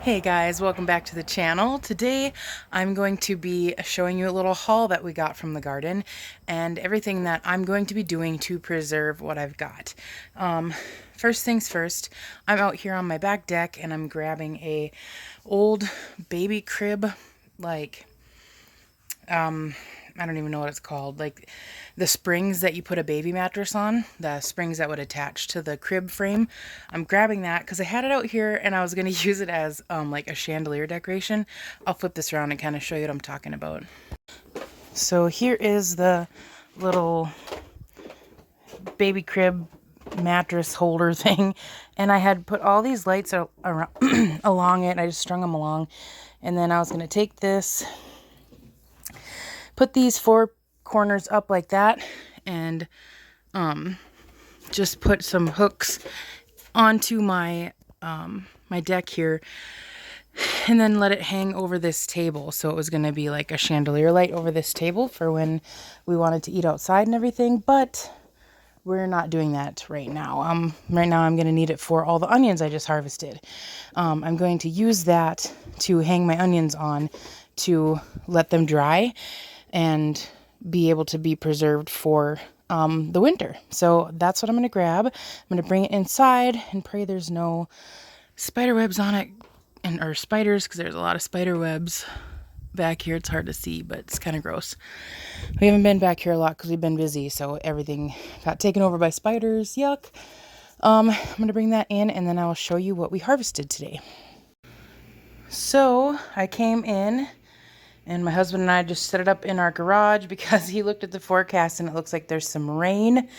Hey guys, welcome back to the channel. Today I'm going to be showing you a little haul that we got from the garden and everything that I'm going to be doing to preserve what I've got. First things first, I'm out here on my back deck and I'm grabbing a old baby crib, like I don't even know what it's called, like the springs that you put a baby mattress on, the springs that would attach to the crib frame. I'm grabbing that because I had it out here and I was going to use it as like a chandelier decoration. I'll flip this around and kind of show you what I'm talking about. So here is the little baby crib mattress holder thing, and I had put all these lights around along it. I just strung them along, and then I was going to take this, put these four corners up like that, and just put some hooks onto my my deck here, and then let it hang over this table. So it was going to be like a chandelier light over this table for when we wanted to eat outside and everything, but we're not doing that right now. Right now I'm going to need it for all the onions I just harvested. I'm going to use that to hang my onions on to let them dry and be able to be preserved for the winter. So that's what I'm going to grab. I'm going to bring it inside and pray there's no spider webs on it, or spiders, because there's a lot of spider webs back here. It's hard to see, but it's kind of gross. We haven't been back here a lot because we've been busy, so everything got taken over by spiders. Yuck. I'm going to bring that in, and then I will show you what we harvested today. So I came in, and my husband and I just set it up in our garage because he looked at the forecast and it looks like there's some rain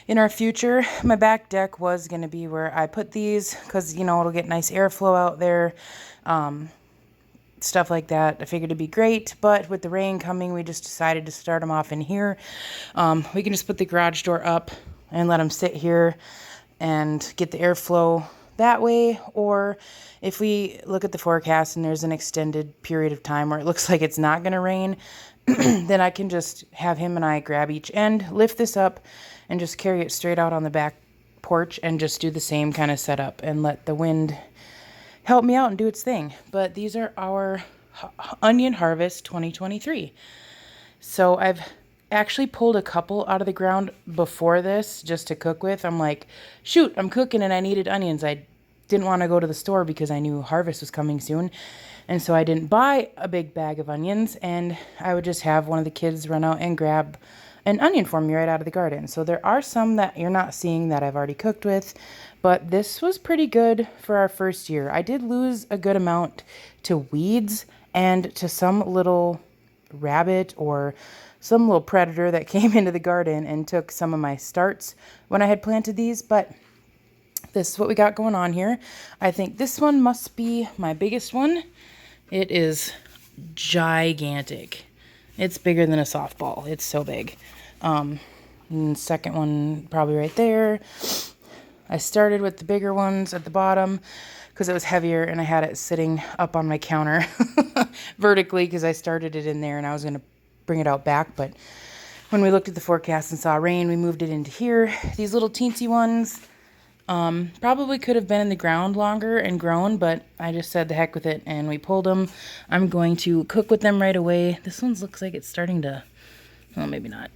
in our future. My back deck was going to be where I put these because, you know, it'll get nice airflow out there. Stuff like that. I figured it'd be great, but with the rain coming, we just decided to start them off in here. We can just put the garage door up and let them sit here and get the airflow that way, or if we look at the forecast and there's an extended period of time where it looks like it's not going to rain, then I can just have him and I grab each end, lift this up, and just carry it straight out on the back porch and just do the same kind of setup and let the wind help me out and do its thing. But these are our onion harvest 2023. So I've actually pulled a couple out of the ground before this just to cook with. I'm like, shoot, I'm cooking and I needed onions. I didn't want to go to the store because I knew harvest was coming soon. And so I didn't buy a big bag of onions, and I would just have one of the kids run out and grab an onion for me right out of the garden. So there are some that you're not seeing that I've already cooked with, but this was pretty good for our first year. I did lose a good amount to weeds and to some little rabbit or some little predator that came into the garden and took some of my starts when I had planted these, but this is what we got going on here. I think this one must be my biggest one. It is gigantic. It's bigger than a softball. It's so big. And the second one probably right there. I started with the bigger ones at the bottom because it was heavier, and I had it sitting up on my counter vertically because I started it in there and I was going to bring it out back. But when we looked at the forecast and saw rain, we moved it into here. These little teensy ones probably could have been in the ground longer and grown, but I just said the heck with it and we pulled them. I'm going to cook with them right away. This one looks like it's starting to, well, maybe not.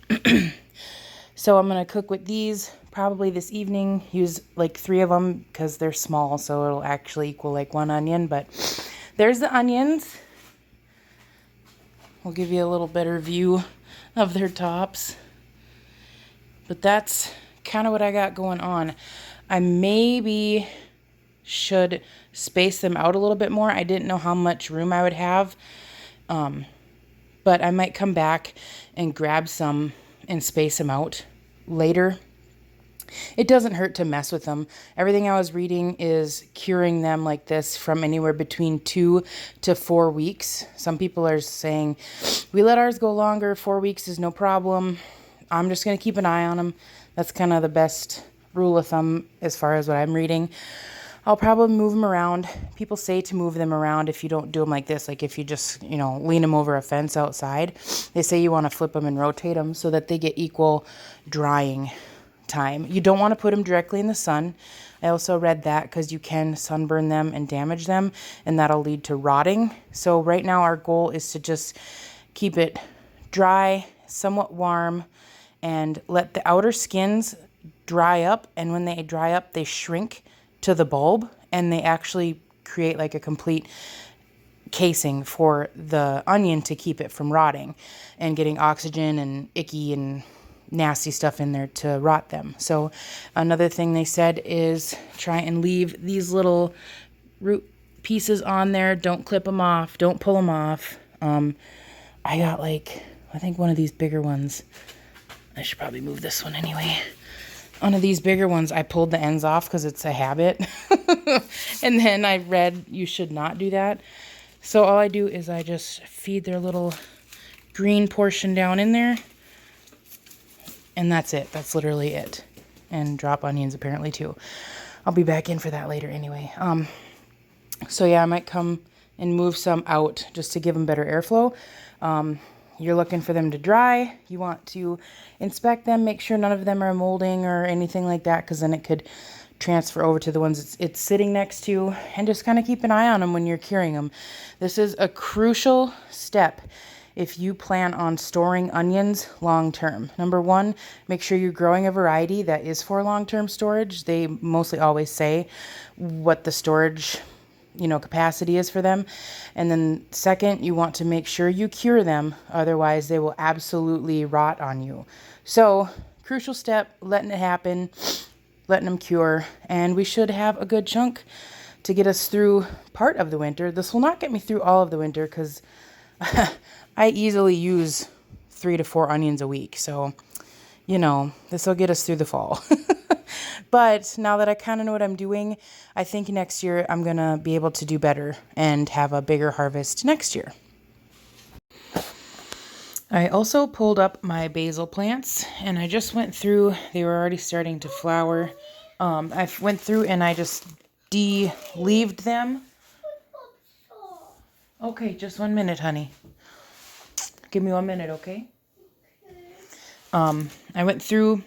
So I'm going to cook with these probably this evening, use like 3 of them because they're small, so it'll actually equal like 1 onion. But there's the onions. We'll give you a little better view of their tops. But that's kind of what I got going on. I maybe should space them out a little bit more. I didn't know how much room I would have. But I might come back and grab some and space them out later. It doesn't hurt to mess with them. Everything I was reading is curing them like this from anywhere between 2 to 4 weeks. Some people are saying, we let ours go longer. 4 weeks is no problem. I'm just going to keep an eye on them. That's kind of the best rule of thumb as far as what I'm reading. I'll probably move them around. People say to move them around if you don't do them like this. Like if you just, you know, lean them over a fence outside. They say you want to flip them and rotate them so that they get equal drying time. You don't want to put them directly in the sun. I also read that because you can sunburn them and damage them, and that'll lead to rotting. So right now our goal is to just keep it dry, somewhat warm, and let the outer skins dry up. And when they dry up, they shrink to the bulb, and they actually create like a complete casing for the onion to keep it from rotting and getting oxygen and icky and nasty stuff in there to rot them. So another thing they said is try and leave these little root pieces on there. Don't clip them off. Don't pull them off. I got like, I think one of these bigger ones. I should probably move this one anyway. One of these bigger ones, I pulled the ends off because it's a habit. And then I read you should not do that. So all I do is I just feed their little green portion down in there. And that's it. That's literally it. And drop onions apparently too. I'll be back in for that later anyway. So yeah, I might come and move some out just to give them better airflow. You're looking for them to dry. You want to inspect them, make sure none of them are molding or anything like that, because then it could transfer over to the ones it's sitting next to, and just kind of keep an eye on them when you're curing them. This is a crucial step if you plan on storing onions long term. Number one, make sure you're growing a variety that is for long-term storage. They mostly always say what the storage capacity is for them. And then second, you want to make sure you cure them. Otherwise, they will absolutely rot on you. So crucial step, letting it happen, letting them cure, and we should have a good chunk to get us through part of the winter. This will not get me through all of the winter because I easily use 3 to 4 onions a week. So, this will get us through the fall. But now that I kind of know what I'm doing, I think next year I'm going to be able to do better and have a bigger harvest next year. I also pulled up my basil plants, and I just went through. They were already starting to flower. I went through and I just de-leaved them. Okay, just 1 minute, honey. Give me 1 minute, okay? I went through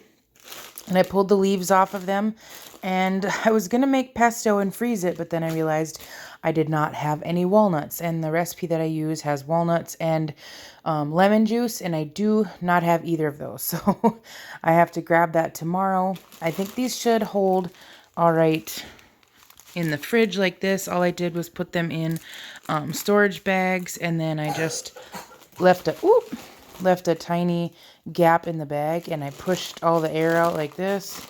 and I pulled the leaves off of them, and I was going to make pesto and freeze it, but then I realized I did not have any walnuts, and the recipe that I use has walnuts and lemon juice, and I do not have either of those. So I have to grab that tomorrow. I think these should hold all right in the fridge like this. All I did was put them in storage bags, and then I just left a tiny gap in the bag, and I pushed all the air out like this,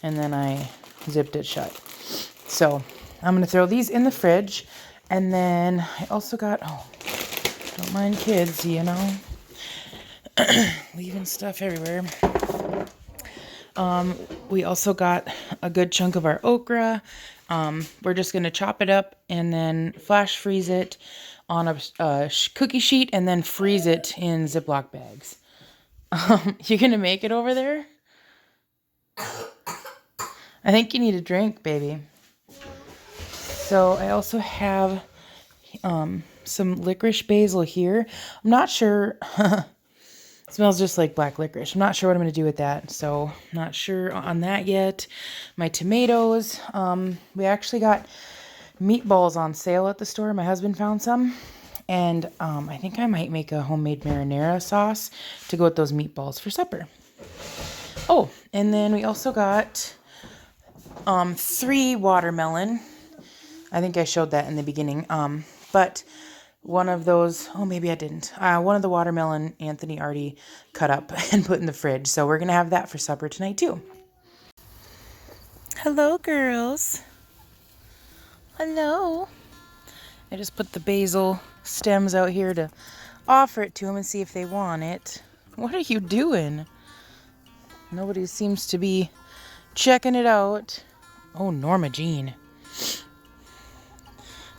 and then I zipped it shut. So I'm going to throw these in the fridge, and then I also got, don't mind kids, leaving stuff everywhere. We also got a good chunk of our okra. We're just going to chop it up and then flash freeze it on a cookie sheet and then freeze it in Ziploc bags. You gonna make it over there? I think you need a drink, baby. So I also have some licorice basil here. I'm not sure. It smells just like black licorice. I'm not sure what I'm going to do with that. So not sure on that yet. My tomatoes. We actually got meatballs on sale at the store. My husband found some. And I think I might make a homemade marinara sauce to go with those meatballs for supper. Oh, and then we also got 3 watermelon. I think I showed that in the beginning. But one of those, maybe I didn't. One of the watermelon Anthony already cut up and put in the fridge. So we're going to have that for supper tonight too. Hello, girls. Hello. I just put the basil stems out here to offer it to them and see if they want it. What are you doing? Nobody seems to be checking it out. Oh, Norma Jean.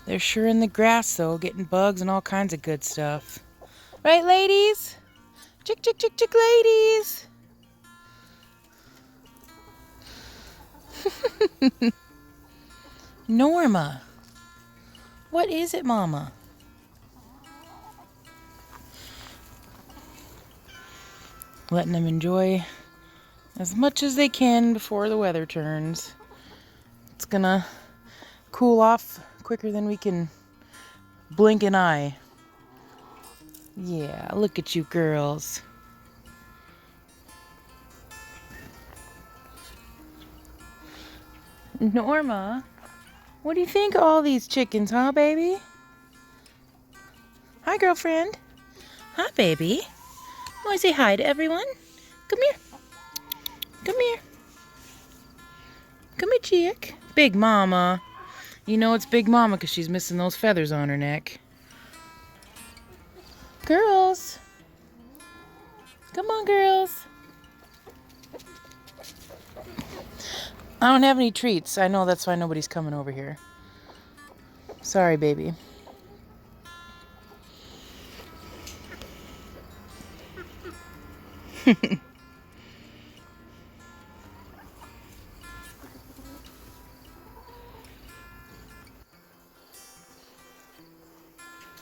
They're sure in the grass, though, getting bugs and all kinds of good stuff. Right, ladies? Chick, chick, chick, chick, ladies. Norma. What is it, Mama? Letting them enjoy as much as they can before the weather turns. It's gonna cool off quicker than we can blink an eye. Yeah, look at you girls. Norma, what do you think of all these chickens, huh, baby? Hi, girlfriend. Hi, baby. Want to say hi to everyone? Come here. Come here. Come here, chick. Big Mama. You know it's Big Mama because she's missing those feathers on her neck. Girls. Come on, girls. I don't have any treats. I know that's why nobody's coming over here. Sorry, baby.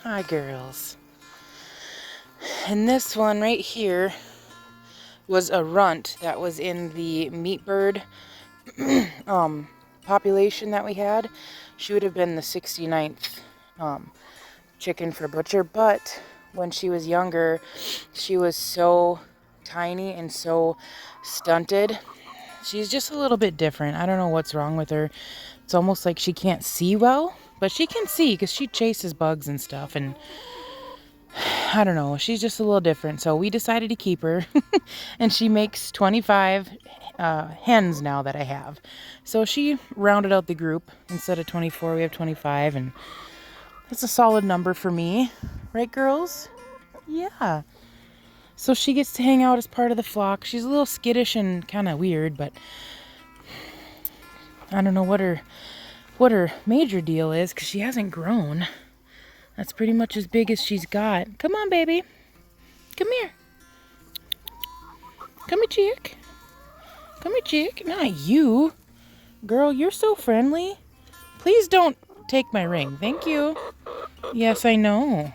Hi, girls. And this one right here was a runt that was in the meat bird population that we had. She would have been the 69th chicken for butcher, but when she was younger, she was so tiny and so stunted. She's just a little bit different. I don't know what's wrong with her. It's almost like she can't see well, but she can see because she chases bugs and stuff, and I don't know. She's just a little different. So we decided to keep her. And she makes 25 hens now that I have. So she rounded out the group. Instead of 24, we have 25. And that's a solid number for me. Right, girls? Yeah. So she gets to hang out as part of the flock. She's a little skittish and kind of weird, but I don't know what her major deal is because she hasn't grown. That's pretty much as big as she's got. Come on, baby. Come here. Come here, chick. Come here, chick. Not you. Girl, you're so friendly. Please don't take my ring. Thank you. Yes, I know.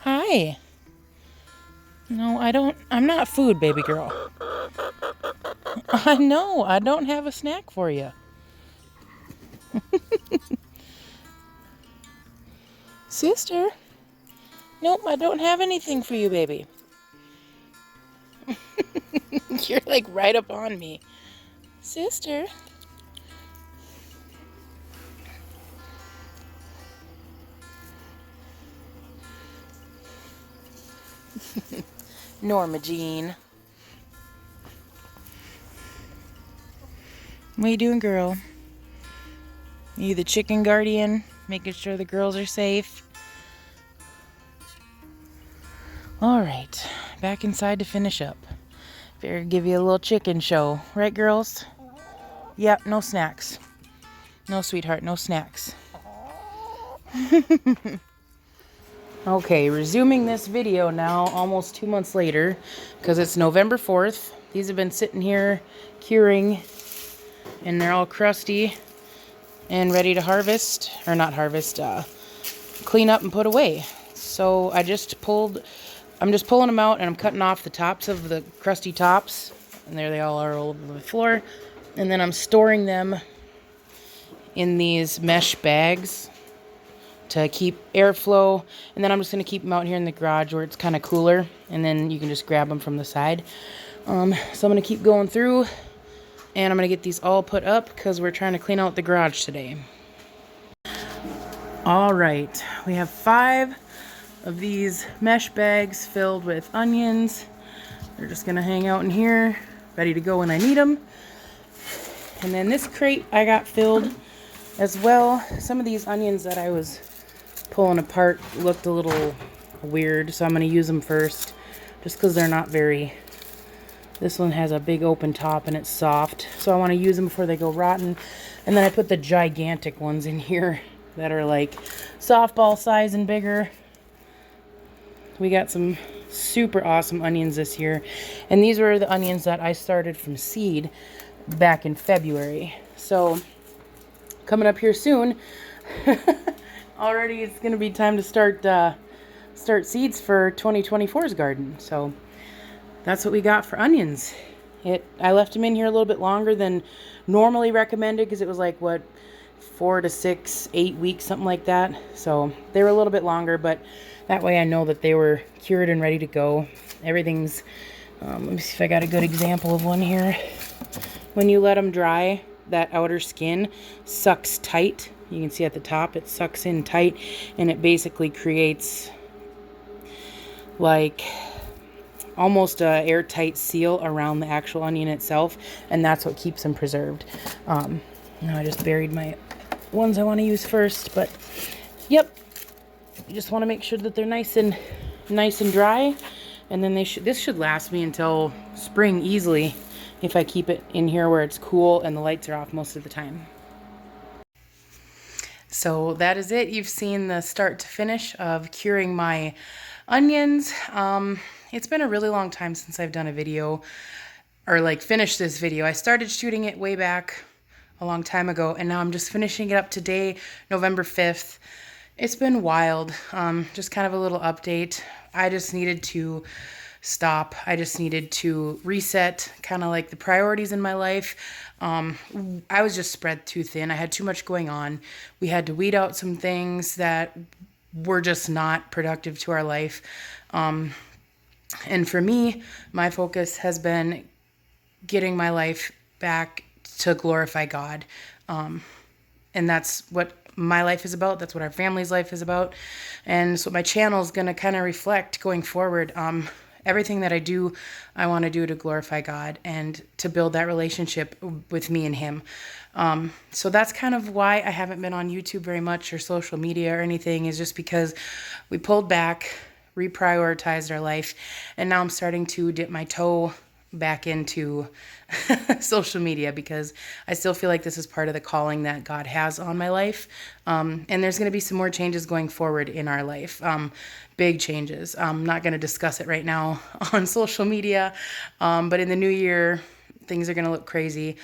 Hi. No, I don't. I'm not food, baby girl. I know. I don't have a snack for you. Sister? Nope, I don't have anything for you, baby. You're like right up on me. Sister? Norma Jean. What are you doing, girl? Are you the chicken guardian? Making sure the girls are safe? Alright, back inside to finish up. Better give you a little chicken show. Right, girls? Yep, no snacks. No, sweetheart, no snacks. Okay, resuming this video now, almost 2 months later, because it's November 4th. These have been sitting here curing, and they're all crusty and ready to harvest, or not harvest, clean up and put away. So I'm just pulling them out, and I'm cutting off the tops of the crusty tops, and there they all are all over the floor. And then I'm storing them in these mesh bags to keep airflow, and then I'm just going to keep them out here in the garage where it's kind of cooler, and then you can just grab them from the side. So I'm going to keep going through, and I'm going to get these all put up because we're trying to clean out the garage today. All right, we have 5 of these mesh bags filled with onions. They're just going to hang out in here, ready to go when I need them. And then this crate I got filled as well. Some of these onions that I was pulling apart looked a little weird, so I'm going to use them first just because they're not very... This one has a big open top and it's soft, so I want to use them before they go rotten. And then I put the gigantic ones in here that are like softball size and bigger. We got some super awesome onions this year, and these were the onions that I started from seed back in February. So coming up here soon, already it's going to be time to start seeds for 2024's garden. So that's what we got for onions. I left them in here a little bit longer than normally recommended because it was like, what, 4 to 6, 8 weeks, something like that. So they were a little bit longer, but that way I know that they were cured and ready to go. Everything's, let me see if I got a good example of one here. When you let them dry, that outer skin sucks tight. You can see at the top, it sucks in tight, and it basically creates like almost a airtight seal around the actual onion itself, and that's what keeps them preserved. Now I just buried my ones I want to use first, but yep, you just want to make sure that they're nice and dry, and then this should last me until spring easily if I keep it in here where it's cool and the lights are off most of the time. So that is it. You've seen the start to finish of curing my onions. It's been a really long time since I've done a video or like finished this video. I started shooting it way back a long time ago, and now I'm just finishing it up today, November 5th. It's been wild. Just kind of a little update. I just needed to stop. I just needed to reset kind of like the priorities in my life. I was just spread too thin. I had too much going on. We had to weed out some things that were just not productive to our life. And for me, my focus has been getting my life back to glorify God. And that's what my life is about. That's what our family's life is about. And so my channel is going to kind of reflect going forward. Everything that I do, I want to do to glorify God and to build that relationship with me and Him. So that's kind of why I haven't been on YouTube very much or social media or anything, is just because we pulled back, reprioritized our life, and now I'm starting to dip my toe back into social media because I still feel like this is part of the calling that God has on my life. And there's going to be some more changes going forward in our life. Big changes. I'm not going to discuss it right now on social media. But in the new year, things are going to look crazy.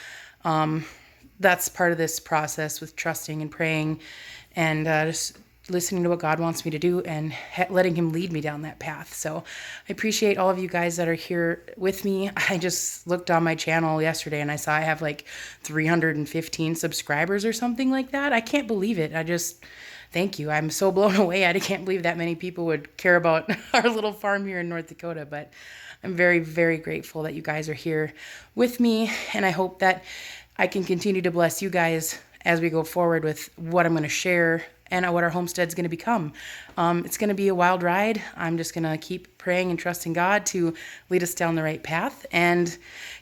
That's part of this process with trusting and praying and just listening to what God wants me to do and letting Him lead me down that path. So I appreciate all of you guys that are here with me. I just looked on my channel yesterday and I saw I have like 315 subscribers or something like that. I can't believe it. Thank you. I'm so blown away. I can't believe that many people would care about our little farm here in North Dakota, but I'm very, very grateful that you guys are here with me. And I hope that I can continue to bless you guys as we go forward with what I'm going to share and what our homestead's going to become. It's going to be a wild ride. I'm just going to keep praying and trusting God to lead us down the right path. And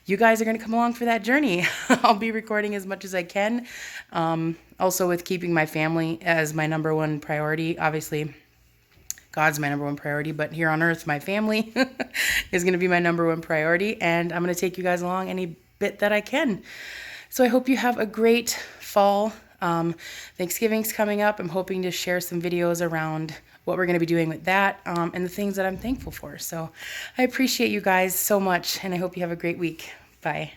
you guys are going to come along for that journey. I'll be recording as much as I can. Also with keeping my family as my number one priority. Obviously, God's my number one priority, but here on earth, my family is going to be my number one priority. And I'm going to take you guys along any bit that I can. So I hope you have a great fall. Thanksgiving's coming up. I'm hoping to share some videos around what we're going to be doing with that and the things that I'm thankful for. So I appreciate you guys so much, and I hope you have a great week. Bye.